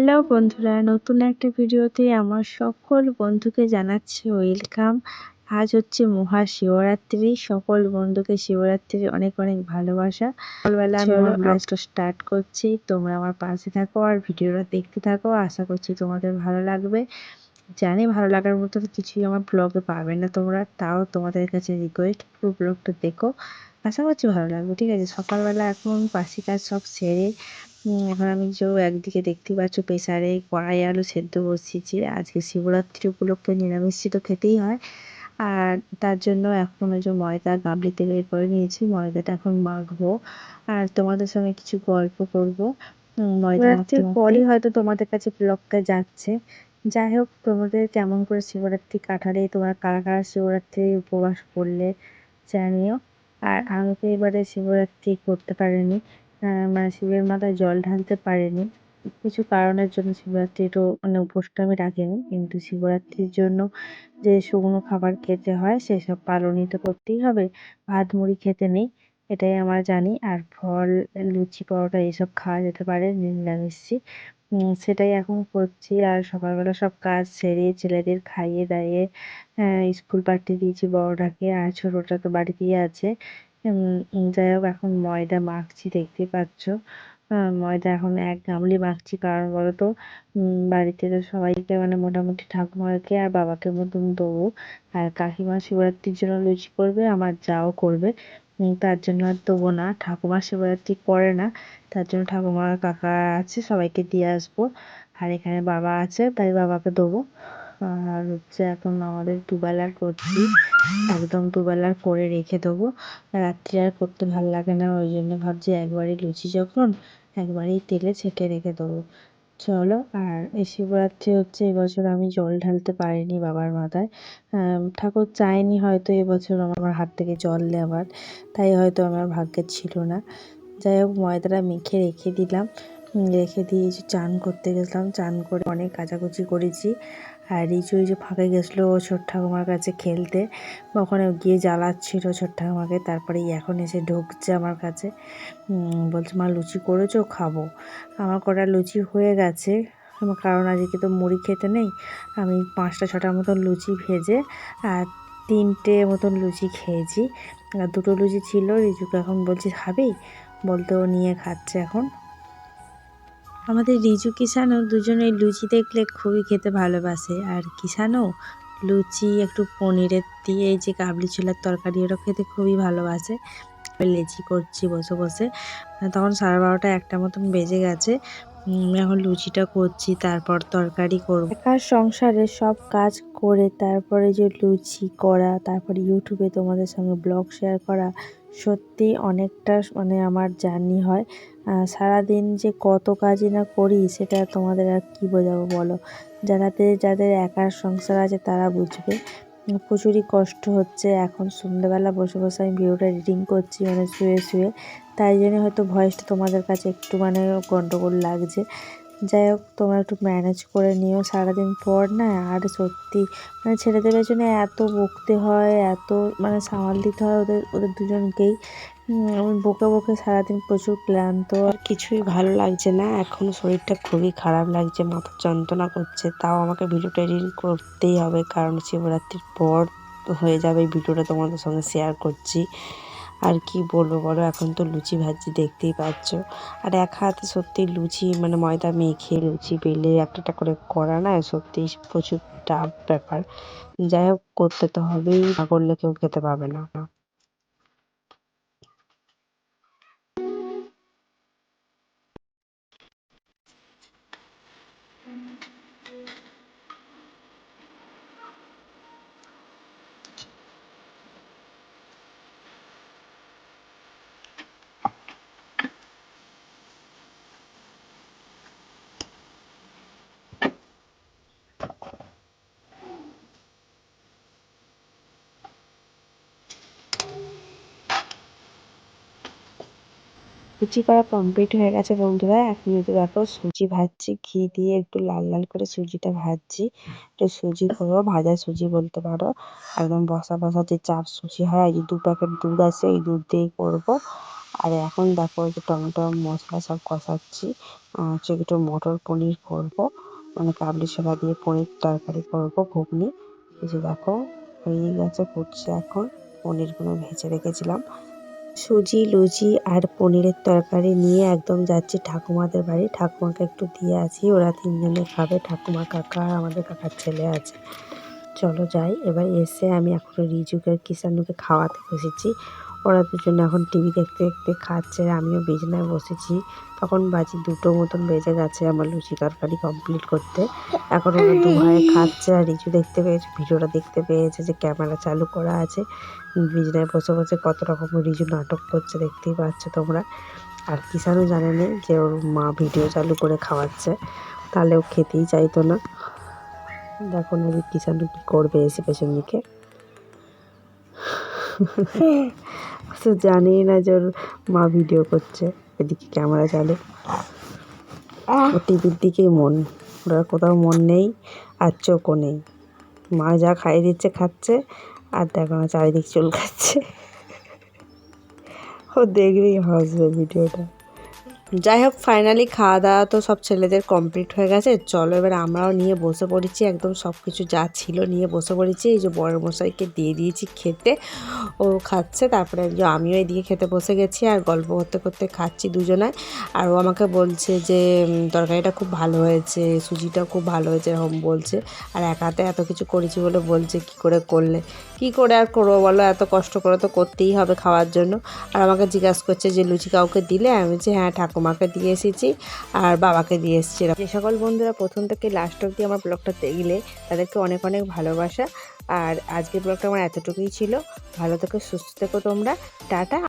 Hello বন্ধুরা, নতুন একটা ভিডিওতে আমার সকল বন্ধুকে জানাচ্ছি ওয়েলকাম। আজ হচ্ছে মহাশিবরাত্রি। সকল বন্ধুকে শিবরাত্রির অনেক অনেক ভালোবাসা। সকালবেলা আমি আমার ব্লগটা স্টার্ট করছি, তোমরা আমার পাশে থাকো আর ভিডিওটা দেখতে থাকো। আশা করছি তোমাদের ভালো লাগবে। জানি ভালো লাগার মতো কিছুই আমার ব্লগে পাবে না তোমরা, তাও তোমাদের কাছে রিকোয়েস্ট পুরো ব্লগটা দেখো, আশা করছি ভালো লাগবে। ঠিক আছে, সকালবেলা এখন বাসি কাজ সব সেরে এখন আমি একদিকে দেখতে পাচ্ছ প্রেসারে কড়াই আলু সেদ্ধ বসিয়েছি। আজকে শিবরাত্রি উপলক্ষে নিরামিষ তো খেতেই হয়, আর তার জন্য এখন ওই যে ময়দা গামলিতে বের করে নিয়েছি। ময়দাটা এখন মাখবো আর তোমাদের সঙ্গে কিছু গল্প করবো। ময়দা মাখতে পরই হয়তো তোমাদের কাছে ব্লগটা যাচ্ছে। যাই হোক, তোমাদের কেমন করে শিবরাত্রি কাটালে, তোমরা কারা কারা শিবরাত্রি উপবাস করলে জানিও। আর আমি তো এবারে শিবরাত্রি করতে পারিনি, মানে শিবের মাথায় জল ঢালতে পারিনি কিছু কারণের জন্য। শিবরাত্রিরও মানে উপোসটা আমি রাখিনি, কিন্তু শিবরাত্রির জন্য যে শুকনো খাবার খেতে হয় সেসব পালনই তো করতেই হবে। ভাত মুড়ি খেতে নেই, এটাই আমরা জানি। আর ফল, লুচি, পরোটা এসব খাওয়া যেতে পারে নিরামিষি। সেটাই এখন করছি। আর সকালবেলা সব কাজ সেরে ছেলেদের খাইয়ে দাইয়ে স্কুল পাঠিয়ে দিয়েছি বড়টাকে, আর ছোটটা তো বাড়িতেই আছে। যাই হোক, এখন ময়দা মাখছি, দেখতেই পাচ্ছ। ময়দা এখন এক গামলি মাখছি, কারণ বলতো বাড়িতে তো সবাইকে মানে মোটামুটি ঠাকুমাকে আর বাবাকে মতন দেবো। আর কাকিমা শিবরাত্রির জন্য লুচি করবে, আমার যাও করবে, তার জন্য আর দেবো না। ঠাকুমা শিবরাত্রি করে না, তার জন্য ঠাকুমা কাকা আছে, সবাইকে দিয়ে আসবো। আর এখানে বাবা আছে, তাই বাবাকে দেবো। আর হচ্ছে এখন আমাদের দুবেলার করছি, একদম দুবেলার করে রেখে দেবো। রাত্রি আর করতে ভালো লাগে না, ওই জন্য ভাবছি একবারই লুচি যখন একবারেই তেলে ছেঁকে রেখে দেবো। চলো। আর এই শিবরাত্রি হচ্ছে এবছর আমি জল ঢালতে পারিনি বাবার মাথায়। ঠাকুর চায়নি হয়তো এবছর আমার হাত থেকে জল নেওয়ার, তাই হয়তো আমার ভাগ্যে ছিল না। যাই হোক, ময়দাটা মেখে রেখে দিলাম। রেখে দিয়ে চান করতে গেছিলাম, চান করে অনেক কাচাকুচি করেছি। আর রিচু যে ফাঁকে গেছিলো ও ছোট ঠাকুমার কাছে খেলতে, ওখানে গিয়ে জ্বালাচ্ছিল ছোট ঠাকুমাকে। তারপরে এখন এসে ঢুকছে আমার কাছে, বলছে মা লুচি করেছো, খাবো। আমার কটা লুচি হয়ে গেছে, কারণ আজকে তো মুড়ি খেতে নেই। আমি 5টা 6টার মতন লুচি ভেজে আর 3টে মতন লুচি খেয়েছি। আর 2টো লুচি ছিল, রিজুকে এখন বলছি খাবি, বলতে ও নিয়ে খাচ্ছে এখন। আমাদের রিজু কিষানও দুজনেই লুচি দেখলে খুবই খেতে ভালোবাসে। আর কিষানও লুচি একটু পনিরের দিয়ে এই যে কাবলি ছোলার তরকারি, ওটা খেতে খুবই ভালোবাসে। লেচি করছি বসে বসে, তখন 12:30 একটা মতন বেজে গেছে। এখন লুচিটা করছি, তারপর তরকারি করবো। একার সংসারে সব কাজ করে তারপরে যে লুচি করা, তারপরে ইউটিউবে তোমাদের সঙ্গে ব্লগ শেয়ার করা, সত্যি অনেকটা মানে আমার জার্নি হয়। সারাদিন যে কত কাজই না করি সেটা তোমাদের আর কি বোঝাবো বলো। যাদের একার সংসার আছে তারা বুঝবে। প্রচুরই কষ্ট হচ্ছে। এখন সন্ধ্যেবেলা বসে বসে আমি ভিডিওটা এডিটিং করছি, মানে শুয়ে শুয়ে, তাই জন্য হয়তো ভয়েসটা তোমাদের কাছে একটু মানে গন্ডগোল লাগছে। যাই হোক, তোমরা একটু ম্যানেজ করে নিও। সারাদিন পর না, আর সত্যি মানে ছেলেদের পেছনে এত বকতে হয়, এত মানে সামাল দিতে হয় ওদের ওদের দুজনকেই। আমি বকে বকে সারাদিন প্রচুর ক্লান্ত, আর কিছুই ভালো লাগছে না। এখন শরীরটা খুবই খারাপ লাগছে, মাথা যন্ত্রণা করছে, তাও আমাকে ভিডিওটা এডিট করতেই হবে, কারণ শিবরাত্রির পর হয়ে যাবে এই ভিডিওটা তোমাদের সঙ্গে শেয়ার করছি। আর কি বলবো বলো, এখন তো লুচি ভাজছি দেখতেই পাচ্ছ। আর এক হাতে সত্যি লুচি মানে ময়দা মেখে লুচি বেলে একটা করে করা না, সত্যি প্রচুর টাফ ব্যাপার। যাই হোক, করতে তো হবেই, না করলে কেউ খেতে পাবে না। লুচি করা কমপ্লিট হয়ে গেছে বন্ধুরা। এখন যদি দেখো সুজি ভাজছি, ঘি দিয়ে একটু লাল লাল করে সুজিটা ভাজছি। একটু সুজি করবো, ভাজা সুজি বলতে পারো, একদম বসা বসা যে চাপ সুজি হয়, এই যে 2 প্যাকেট দুধ আছে, এই দুধ দিয়েই করবো। আর এখন দেখো যে টমেটো মশলা সব কষাচ্ছি, একটু মটর পনির করবো, মানে কাবলি ছোলা দিয়ে পনির তরকারি করবো, ঘুগনি। এই যে দেখো হয়ে গেছে, ফুটছে এখন। পনিরগুলো ভেজে রেখেছিলাম। সুজি লুচি আর পনিরের তরকারি নিয়ে একদম যাচ্ছি ঠাকুমাদের বাড়ি, ঠাকুমাকে একটু দিয়ে আসি, ওরা 3 জনে খাবে, ঠাকুমা, কাকা আর আমাদের কাকার ছেলে আছে। চলো যাই। এবার এসে আমি এখন রিজুকে আর কিষানুকে খাওয়াতে বসেছি। ওরা দুজনে এখন টিভি দেখতে দেখতে খাচ্ছে, আর আমিও বিছানায় বসেছি। তখন বাজে 2টো মতন বেজে গেছে আমার লুচি তরকারি কমপ্লিট করতে। এখন ওরা দু ভাই খাচ্ছে, আর রিজু দেখতে পেয়েছে, ভিডিওটা দেখতে পেয়েছে যে ক্যামেরা চালু করা আছে। বিছানায় বসে বসে কত রকম রিজু নাটক করছে, দেখতেই পাচ্ছ তোমরা। আর কিষানও জানে না যে ওর মা ভিডিও চালু করে খাওয়াচ্ছে, তাহলে ও খেতেই চাইতো না। দেখো না যে কিষানু কি করবে এসে পেছন দিকে। তো জানেই না যে ওর মা ভিডিও করছে, এদিকে ক্যামেরা চালু। ও টিভির দিকেই মন, ওর কোথাও মন নেই, আর চোখও নেই। মা যা খাইয়ে দিচ্ছে খাচ্ছে, আর দেখো না চারিদিক চুল খাচ্ছে। ও দেখলেই হাসবে ভিডিওটা। যাই হোক, ফাইনালি খাওয়া দাওয়া তো সব ছেলেদের কমপ্লিট হয়ে গেছে। চলো এবার আমরাও নিয়ে বসে পড়েছি, একদম সব কিছু যা ছিল নিয়ে বসে পড়েছি। এই যে বড় মশাইকে দিয়ে দিয়েছি খেতে, ও খাচ্ছে। তারপরে যে আমিও এদিকে খেতে বসে গেছি, আর গল্প করতে করতে খাচ্ছি দুজনায়। আর ও আমাকে বলছে যে তরকারিটা খুব ভালো হয়েছে, সুজিটাও খুব ভালো হয়েছে, এরকম বলছে। আর একাতে এত কিছু করেছি বলে বলছে কী করে করলে, কী করে আর করবো বলো, এত কষ্ট করে তো করতেই হবে খাওয়ার জন্য। আর আমাকে জিজ্ঞাসা করছে যে লুচি কাউকে দিলে, আমি বলছি হ্যাঁ ঠাকুমাকে দিয়ে এসেছি আর বাবাকে দিয়ে এসেছি। যে সকল বন্ধুরা প্রথম থেকে লাস্ট অবধি আমার ব্লগটা দেখলে তাদেরকে অনেক অনেক ভালোবাসা। আর আজকের ব্লগটা আমার এতটুকুই ছিল। ভালো থেকো, সুস্থ থেকো তোমরা, টাটা।